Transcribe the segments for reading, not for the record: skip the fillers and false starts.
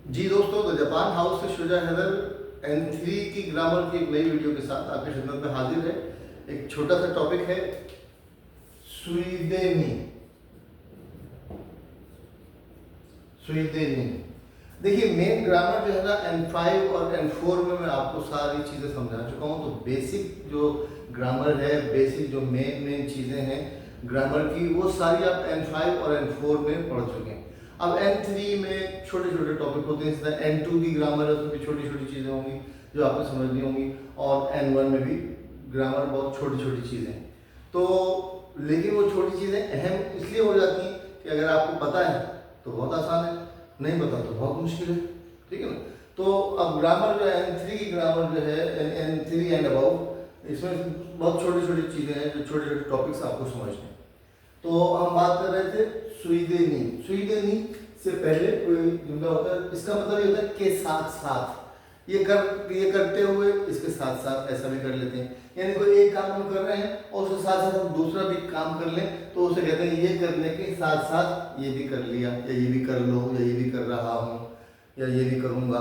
जी दोस्तों, the Japan house से Shuja Haider N3 की ग्रामर की एक नई वीडियो के साथ आपकी खिदमत में हाजिर है। एक छोटा सा टॉपिक है स्वीदेनी। स्वीदेनी देखिए, मेन ग्रामर जो है ना N5 और N4 में मैं आपको सारी चीज़ें समझा चुका हूँ। तो बेसिक जो ग्रामर है, बेसिक जो मेन चीज़ें हैं ग्रामर की, वो सारी आप N5 और N4 में पढ़ चुके हैं। अब N3 में छोटे छोटे टॉपिक होते हैं, जैसे N2 की ग्रामर है, उसमें भी छोटी छोटी चीज़ें होंगी जो आपको समझनी होंगी, और N1 में भी ग्रामर बहुत छोटी छोटी चीज़ें हैं। तो लेकिन वो छोटी चीज़ें अहम इसलिए हो जाती हैं कि अगर आपको पता है तो बहुत आसान है, नहीं पता तो बहुत मुश्किल है, ठीक है ना। तो अब ग्रामर जो है N3 की ग्रामर जो है N3 एंड अबव, इसमें बहुत छोटी छोटी चीज़ें हैं, जो छोटे छोटे टॉपिक्स आपको समझने हैं। तो हम बात कर रहे थे स्वीदेनी। स्वीदेनी से पहले कोई जुमला होता है, इसका मतलब ये होता है के साथ साथ, ये करते हुए इसके साथ साथ ऐसा भी कर लेते हैं। यानी कोई एक काम हम कर रहे हैं और उसके साथ साथ हम दूसरा भी काम कर लें तो उसे कहते हैं ये करने के साथ साथ ये भी कर लिया, या ये भी कर लो, या ये भी कर रहा हूँ, या ये भी करूँगा,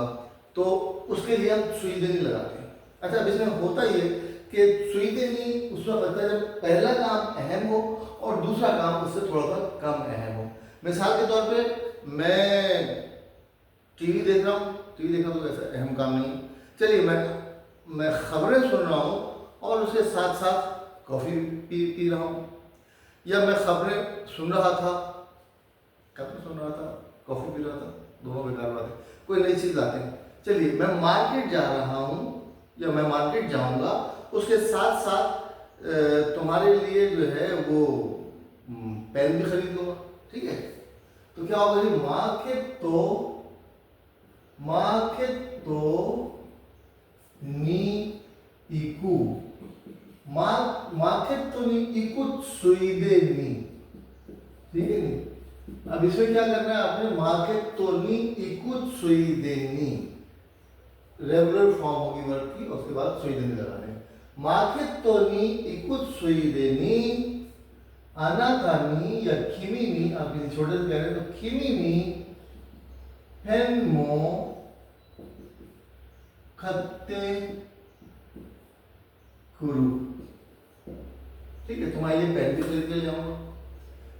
तो उसके लिए हम स्वीदेनी लगाते हैं। अच्छा, अब इसमें होता ये कि स्वीदेनी उस वक्त लगता है जब पहला काम अहम हो और दूसरा काम उससे थोड़ा सा कम अहम हो। मिसाल के तौर पे मैं टीवी देख रहा हूँ, टीवी देखना तो ऐसा अहम काम नहीं। चलिए, मैं खबरें सुन रहा हूँ और उसके साथ साथ कॉफ़ी पी रहा हूँ, या मैं खबरें सुन रहा था, खबरें सुन रहा था, कॉफ़ी पी रहा था, दोनों बेकार बात है। कोई नई चीज़ लाते हैं। चलिए, मैं मार्केट जा रहा हूँ या मैं मार्केट जाऊँगा, उसके साथ साथ तुम्हारे लिए जो है वो पेन भी खरीद लूँगा, ठीक है। तो क्या होगा जी, मार्केट तो नी इकू, मार्केट तो नी इकू स्वीदेनी, ठीक है नहीं। अब इसमें क्या करना है आपने, मार्केट तो नी इकू स्वीदेनी, रेगुलर फॉर्म होगी वर्ब की, उसके बाद स्वीदेनी लगाने। मार्केट तो नी इकू स्वीदेनी अनातानी या खिमिनी, आप किसी छोटे से कह रहे हैं तो खिमिनी पेन मो खत्ते कुरु, ठीक है, तुम्हारे लिए पेन भी खरीद के ले जाऊंगा।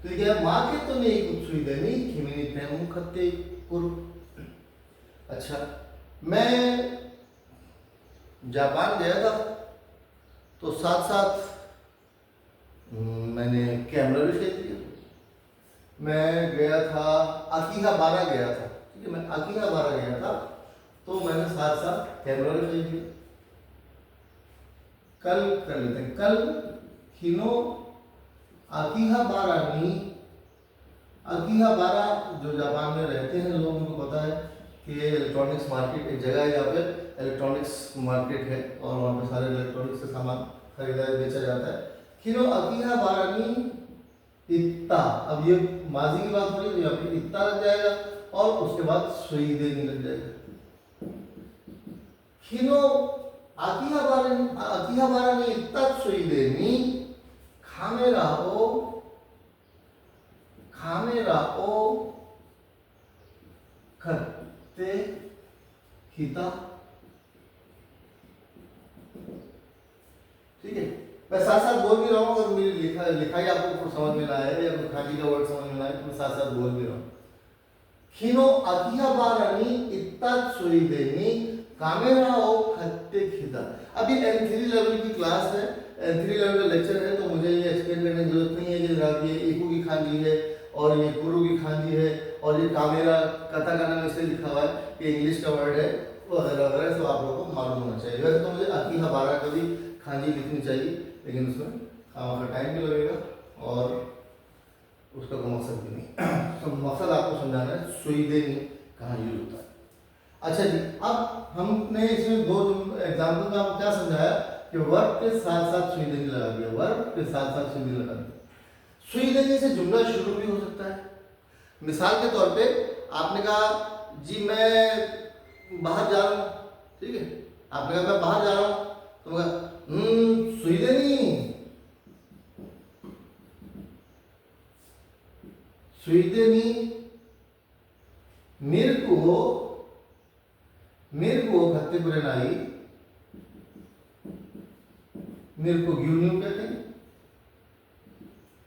तो ये क्या, मार्केट तो नहीं कुछ सुविधा नहीं, खिमिनी पेन मो खत्ते कुरु। अच्छा, मैं जापान गया था तो साथ साथ मैंने कैमरा भी खरीद लिया। मैं गया था अकीहाबारा गया था, ठीक है, मैं अकीहाबारा गया था तो मैंने साथ साथ कैमरा भी खरीद लिया। कल कर लेते हैं, कल हिनो अकीहाबारा नी, अकीहाबारा जो जापान में रहते हैं लोग, उनको पता है कि ये इलेक्ट्रॉनिक्स मार्केट एक जगह है जहाँ पे इलेक्ट्रॉनिक्स मार्केट है और वहाँ पे सारे इलेक्ट्रॉनिक्स से सामान खरीदा बेचा जाता है। हिनो अकीहाबारा नी इत्ता, अब ये माजी की बात हो रही है तो यहाँ पे इत्ता लग जाएगा और उसके बाद स्वीदेनी लग जाएगा। हिनो अकीहाबारा नी इत्ता स्वीदेनी खामेरा ओ खत्ते हिता, ठीक है। मैं साथ साथ बोल भी रहा हूँ, अगर मेरी लिखाई आपको समझ में ना आए या कोई खाली का वर्ड समझ में ना आए तो मैं साथ साथ बोल भी रहा हूँ। हिनो अकीहाबारा नी इत्ता स्वीदेनी कामेरा ओ खत्ते खिता। अभी N3 लेवल की क्लास है, N3 लेवल का लेक्चर है, तो मुझे ये एक्सप्लेन करने की जरूरत नहीं है कि जनाब ये इकू की खांजी है और ये कुरु की खांजी है और ये कामेरा कथाकाना में इसलिए लिखा हुआ है कि इंग्लिश का वर्ड है वगैरह वगैरह, सब आप लोगों को मालूम होना चाहिए। वैसे तो मुझे अकीहाबारा का भी खांजी लिखनी चाहिए, लेकिन उसमें आपका टाइम भी लगेगा और उसका कोई मकसद भी नहीं। तो मकसद आपको समझाना है स्वीदेनी कहाँ यूज होता है। अच्छा जी, अब हमने इसमें दो एग्जाम्पल में आपको क्या समझाया कि वर्ब के साथ साथ स्वीदेनी लगा दिया, वर्ब के साथ साथ स्वीदेनी लगा दिया। स्वीदेनी से जुमला शुरू भी हो सकता है। मिसाल के तौर पे आपने कहा जी मैं बाहर जा रहा हूँ, ठीक है, आपने कहा मैं बाहर जा रहा हूँ, तो मैं कहा स्वीदेनी, स्वीदेनी मेरे को मिल्क वो खत्ते कुरेनाई, मिल्क को ग्यून्यू कहते हैं,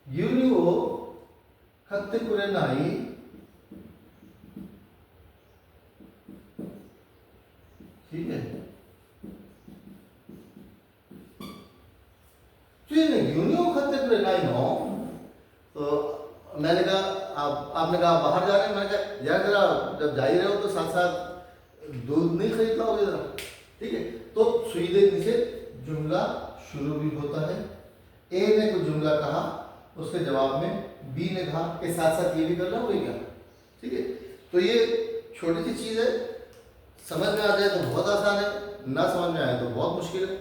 ग्यून्यू वो खत्ते कुरेनाई, ठीक है। ग्यून्यू खत्ते कुरेनाई नो, तो मैंने कहा आपने कहा बाहर जा रहे हैं, मैंने कहा यार जरा जब जा ही रहे हो तो साथ साथ दूध नहीं खरीद लाओगे जरा, ठीक है। तो सुईदे से जुमला शुरू भी होता है। ए ने कुछ जुमला कहा, उसके जवाब में बी ने कहा कि साथ साथ ये भी कर लो क्या, ठीक है। तो ये छोटी सी चीज़ है, समझ में आ जाए तो बहुत आसान है, ना समझ में आए तो बहुत मुश्किल है।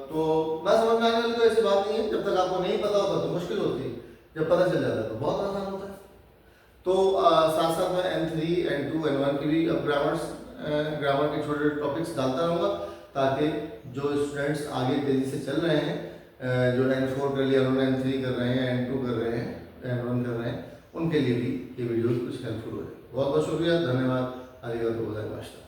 तो ना समझ में आने वाली तो ऐसी बात नहीं है, जब तक आपको नहीं पता होता तो मुश्किल होती है, जब पता चल जाता है तो बहुत आसान होता है। तो साथ साथ मैं N3, N2, N1 की भी अब ग्रामर के छोटे टॉपिक्स डालता रहूँगा, ताकि जो स्टूडेंट्स आगे तेज़ी से चल रहे हैं, जो N4 कर लिया उन्होंने, N3 कर रहे हैं, N2 कर रहे हैं, N1 कर रहे हैं, उनके लिए भी ये वीडियोस कुछ हेल्पफुल हो जाए। बहुत बहुत शुक्रिया, धन्यवाद, आरिगातो गोजाइमासिता।